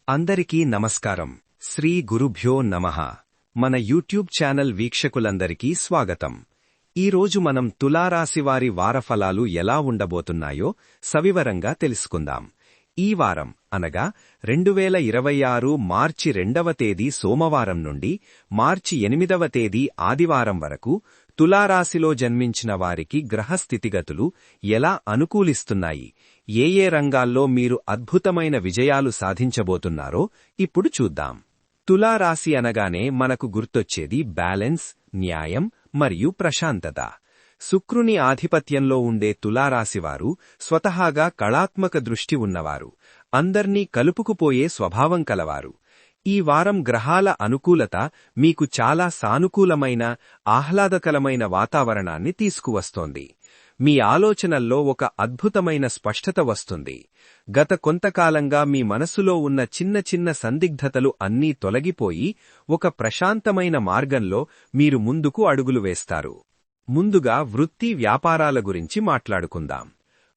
అందరికీ నమస్కారం. శ్రీ గురుభ్యో నమః. మన యూట్యూబ్ ఛానల్ వీక్షకులందరికీ స్వాగతం. ఈరోజు మనం తులారాశివారి వారఫలాలు ఎలా ఉండబోతున్నాయో సవివరంగా తెలుసుకుందాం. ఈ వారం అనగా 2026 మార్చి 2వ తేదీ సోమవారం నుండి మార్చి 8వ తేదీ ఆదివారం వరకు తులారాశిలో జన్మించిన వారికి గ్రహస్థితిగతులు ఎలా అనుకూలిస్తున్నాయి, ఏ రంగాల్లో మీరు అద్భుతమైన విజయాలు సాధించబోతున్నారో ఇప్పుడు చూద్దాం. తులారాశి అనగానే మనకు గుర్తొచ్చేది బ్యాలెన్స్, న్యాయం మరియు ప్రశాంతత. శుక్రుని ఆధిపత్యంలో ఉండే తులారాశివారు స్వతహాగా కళాత్మక దృష్టి ఉన్నవారు, అందర్నీ కలుపుకుపోయే స్వభావం కలవారు. ఈ వారం గ్రహాల అనుకూలత మీకు చాలా సానుకూలమైన, ఆహ్లాదకరమైన వాతావరణాన్ని తీసుకువస్తోంది. మీ ఆలోచనల్లో ఒక అద్భుతమైన స్పష్టత వస్తుంది. గత కొంతకాలంగా మీ మనసులో ఉన్న చిన్న చిన్న సందిగ్ధతలు అన్నీ తొలగిపోయి ఒక ప్రశాంతమైన మార్గంలో మీరు ముందుకు అడుగులు వేస్తారు. ముందుగా వృత్తి, వ్యాపారాల గురించి మాట్లాడుకుందాం.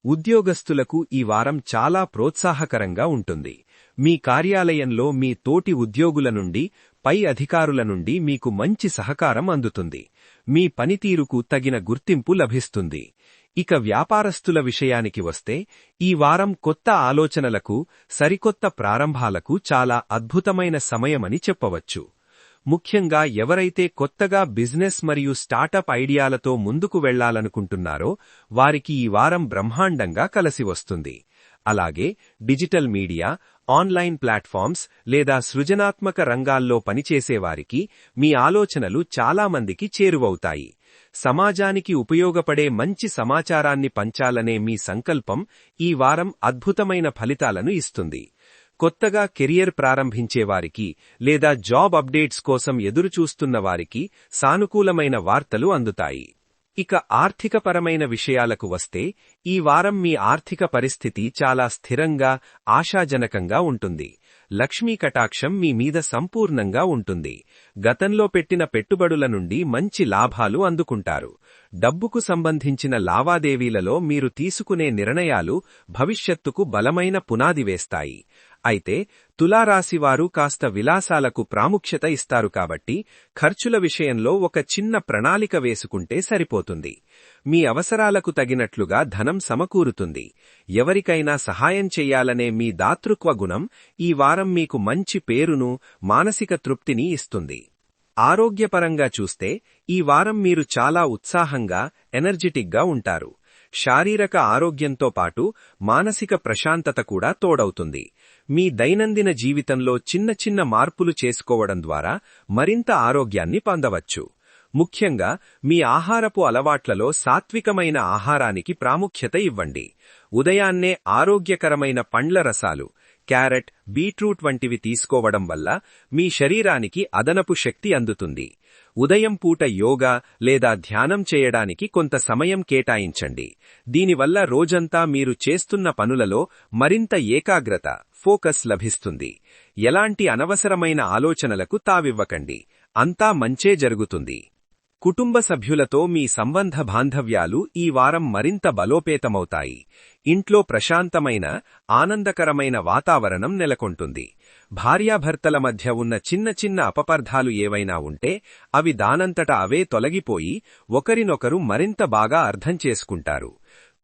ఉద్యోగస్తులకు ఈ వారం చాలా ప్రోత్సాహకరంగా ఉంటుంది. మీ కార్యాలయంలో మీ తోటి ఉద్యోగుల నుండి, పై అధికారుల నుండి మీకు మంచి సహకారం అందుతుంది. మీ పనితీరుకు తగిన గుర్తింపు లభిస్తుంది. ఇక వ్యాపారస్తుల విషయానికి వస్తే, ఈ వారం కొత్త ఆలోచనలకు, సరికొత్త ప్రారంభాలకు చాలా అద్భుతమైన సమయమని చెప్పవచ్చు. ముఖ్యంగా ఎవరైతే కొత్తగా బిజినెస్ మరియు స్టార్టప్ ఐడియాలతో ముందుకు వెళ్లాలనుకుంటున్నారో వారికి ఈ వారం బ్రహ్మాండంగా కలిసి వస్తుంది. అలాగే డిజిటల్ మీడియా, ఆన్లైన్ ప్లాట్ఫామ్స్ లేదా సృజనాత్మక రంగాల్లో పనిచేసేవారికి మీ ఆలోచనలు చాలామందికి చేరువవుతాయి. సమాజానికి ఉపయోగపడే మంచి సమాచారాన్ని పంచాలనే మీ సంకల్పం ఈ వారం అద్భుతమైన ఫలితాలను ఇస్తుంది. కొత్తగా కెరియర్ ప్రారంభించేవారికి లేదా జాబ్ అప్డేట్స్ కోసం ఎదురుచూస్తున్న వారికి సానుకూలమైన వార్తలు అందుతాయి. ఇక ఆర్థికపరమైన విషయాలకు వస్తే, ఈ వారం మీ ఆర్థిక పరిస్థితి చాలా స్థిరంగా, ఆశాజనకంగా ఉంటుంది. లక్ష్మీ కటాక్షం మీ మీద సంపూర్ణంగా ఉంటుంది. గతంలో పెట్టిన పెట్టుబడుల నుండి మంచి లాభాలు అందుకుంటారు. డబ్బుకు సంబంధించిన లావాదేవీలలో మీరు తీసుకునే నిర్ణయాలు భవిష్యత్తుకు బలమైన పునాది వేస్తాయి. అయితే తులారాశివారు కాస్త విలాసాలకు ప్రాముఖ్యత ఇస్తారు కాబట్టి ఖర్చుల విషయంలో ఒక చిన్న ప్రణాళిక వేసుకుంటే సరిపోతుంది. మీ అవసరాలకు తగినట్లుగా ధనం సమకూరుతుంది. ఎవరికైనా సహాయం చెయ్యాలనే మీ దాతృత్వ గుణం ఈ వారం మీకు మంచి పేరును, మానసిక తృప్తిని ఇస్తుంది. ఆరోగ్యపరంగా చూస్తే, ఈ వారం మీరు చాలా ఉత్సాహంగా, ఎనర్జిటిక్గా ఉంటారు. శారీరక ఆరోగ్యంతో పాటు మానసిక ప్రశాంతత కూడా తోడవుతుంది. మీ దైనందిన జీవితంలో చిన్న చిన్న మార్పులు చేసుకోవడం ద్వారా మరింత ఆరోగ్యాన్ని పొందవచ్చు. ముఖ్యంగా మీ ఆహారపు అలవాట్లలో సాత్వికమైన ఆహారానికి ప్రాముఖ్యత ఇవ్వండి. ఉదయాన్నే ఆరోగ్యకరమైన పండ్ల రసాలు, క్యారెట్, బీట్రూట్ వంటివి తీసుకోవడం వల్ల మీ శరీరానికి అదనపు శక్తి అందుతుంది. ఉదయం పూట యోగా లేదా ధ్యానం చేయడానికి కొంత సమయం కేటాయించండి. దీనివల్ల రోజంతా మీరు చేస్తున్న పనులలో మరింత ఏకాగ్రత, ఫోకస్ లభిస్తుంది. ఎలాంటి అనవసరమైన ఆలోచనలకు తావివ్వకండి. అంతా మంచే జరుగుతుంది. కుటుంబ సభ్యులతో మీ సంబంధ బాంధవ్యాలు ఈ వారం మరింత బలోపేతమవుతాయి. ఇంట్లో ప్రశాంతమైన, ఆనందకరమైన వాతావరణం నెలకొంటుంది. భార్యాభర్తల మధ్య ఉన్న చిన్న చిన్న అపపర్ధాలు ఏవైనా ఉంటే అవి దానంతట అవే తొలగిపోయి ఒకరినొకరు మరింత బాగా అర్థం చేసుకుంటారు.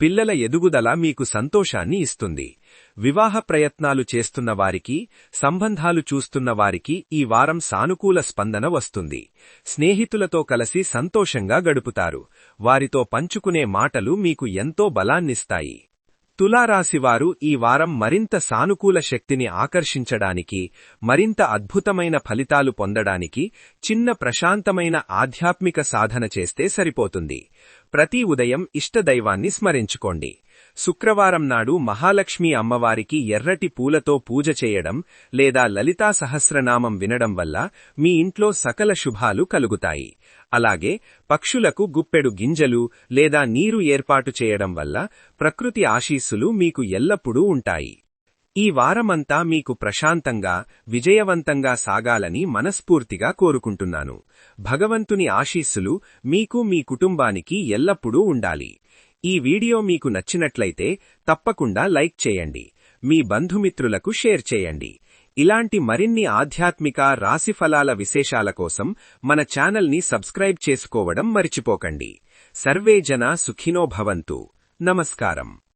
పిల్లల ఎదుగుదల మీకు సంతోషాన్ని ఇస్తుంది. వివాహ ప్రయత్నాలు చేస్తున్న వారికి, సంబంధాలు చూస్తున్న వారికి ఈ వారం సానుకూల స్పందన వస్తుంది. స్నేహితులతో కలిసి సంతోషంగా గడుపుతారు. వారితో పంచుకునే మాటలు మీకు ఎంతో బలాన్నిస్తాయి. తులారాశివారు ఈ వారం మరింత సానుకూల శక్తిని ఆకర్షించడానికి, మరింత అద్భుతమైన ఫలితాలు పొందడానికి చిన్న ప్రశాంతమైన ఆధ్యాత్మిక సాధన చేస్తే సరిపోతుంది. ప్రతి ఉదయం ఇష్టదైవాన్ని స్మరించుకోండి. శుక్రవారం నాడు మహాలక్ష్మీ అమ్మవారికి ఎర్రటి పూలతో పూజ చేయడం లేదా లలితా సహస్రనామం వినడం వల్ల మీ ఇంట్లో సకల శుభాలు కలుగుతాయి. అలాగే పక్షులకు గుప్పెడు గింజలు లేదా నీరు ఏర్పాటు చేయడం వల్ల ప్రకృతి ఆశీస్సులు మీకు ఎల్లప్పుడూ ఉంటాయి. ఈ వారమంతా మీకు ప్రశాంతంగా, విజయవంతంగా సాగాలని మనస్ఫూర్తిగా కోరుకుంటున్నాను. భగవంతుని ఆశీస్సులు మీకు, మీ కుటుంబానికి ఎల్లప్పుడూ ఉండాలి. ఈ వీడియో మీకు నచ్చినట్లయితే తప్పకుండా లైక్ చేయండి. మీ బంధుమిత్రులకు షేర్ చేయండి. ఇలాంటి మరిన్ని ఆధ్యాత్మిక రాశిఫలాల విశేషాల కోసం మన ఛానల్ని సబ్స్క్రైబ్ చేసుకోవడం మరిచిపోకండి. సర్వే జనా సుఖినో భవంతు. నమస్కారం.